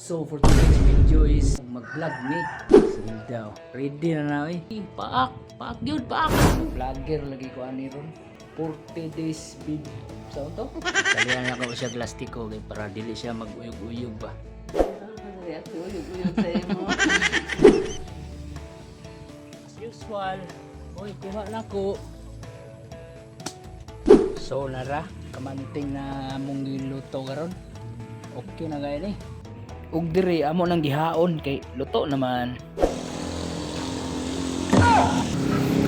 So for today's video is mag-vlog ni. Sige daw. Ready na na eh. Paak yun, paak. Vlogger lagi ko ani ron. 40 days video. Sa to? Kalihan na ko siya plastiko kay para dili siya mag-uyog-uyog ba. Uyog-uyog sa'yo mo. As usual. Uy, kuha na ko. So nara, kamanting na among giluto karon. Okay na gaya ni. Ug diri amo nang gihaon kay luto naman.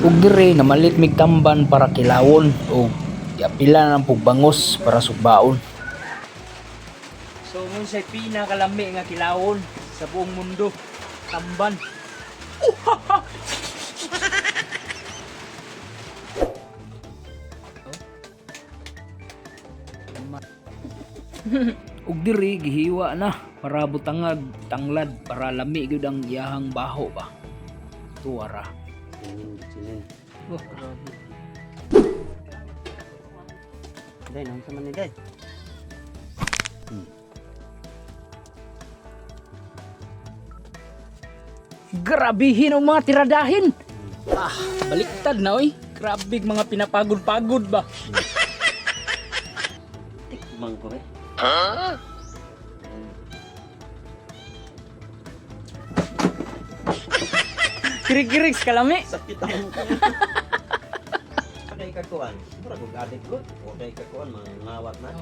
Ug diri namalit mig tamban para kilawon ug apila nang pugbangos para sugbaon. So mun say pinakalami nga kilawon sa buong mundo, tamban. Ug diri gihiwa na para butangag tanglad para lami gyud ang iyahang baho ba. Tuwara. Sinin. Oh, grabe. Day, nang sama ni Day. Grabihin ang mga tiradahin. Baliktad na oy. Grabig mga pinapagod-pagod ba. Tikmang ko eh. Kirig-kirig kalami. Sakit ang ko. Kay kakuan. Mura kog adik ko. O kay kakuan mangawat na.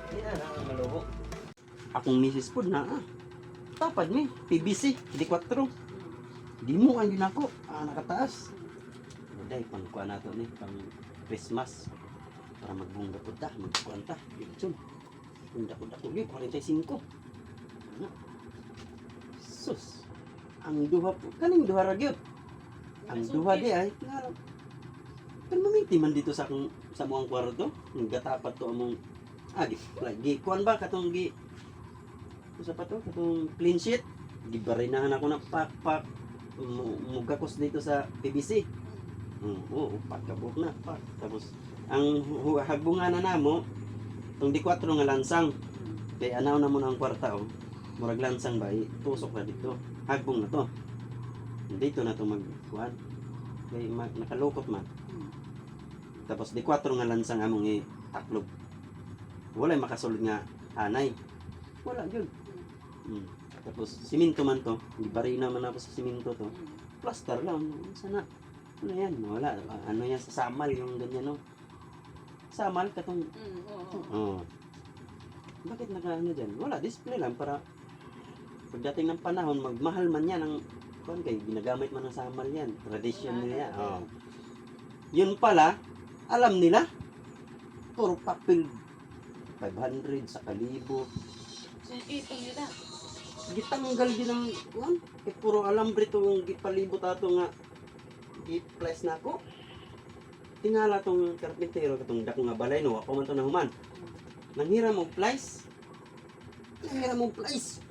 Di na ang maluho. Akong misis po na tapad mi, PVC, di 4. Di mo ang yun ako, nakataas. Day, pangkuan nato ni, pang Christmas. Para magbungga po ta, magkuan ta. Yun, pundak-pundak ko yun, 45. Ano? Sus, ang duha po, kaning duha ra gyud. Ang duha di ay, nga pero mamiti man dito sa akong sa muang kwarto, nagatapat to among lagi kuan ba katong gi usa pa to katong clean sheet gibarinahan ako ng pak mugakos dito sa PVC. Oo, pagkabuk na pak. Tapos ang hagbungan na namo tong di 4 nga lansang kay anaw na mo na ang kwarta murag lansang ba tusok na dito hagbong na to dito na to magkuan kay nakalukot man. Tapos di 4 nga lansang among itaklog walay makasulod nga anay wala yun. Tapos siminto man to gibarina man ako sa siminto to plaster lang sana ano yan wala ano yan sa samal yung ganyan no samal katong bakit naka ano dyan wala display lang para pagdating ng panahon magmahal man yan ang kuan kay ginagamit man ng samal yan tradisyon nila yun pala alam nila puro papel 500 sa kalibo. Ito nila. Gitanggal din ang kuan. Kay puro alambre itong gipalibot ato nga i-place na ako. Tingala tong karpintero katong dako nga balay no ako man to nahuman. Nanghira mo place. Nanghira mo place.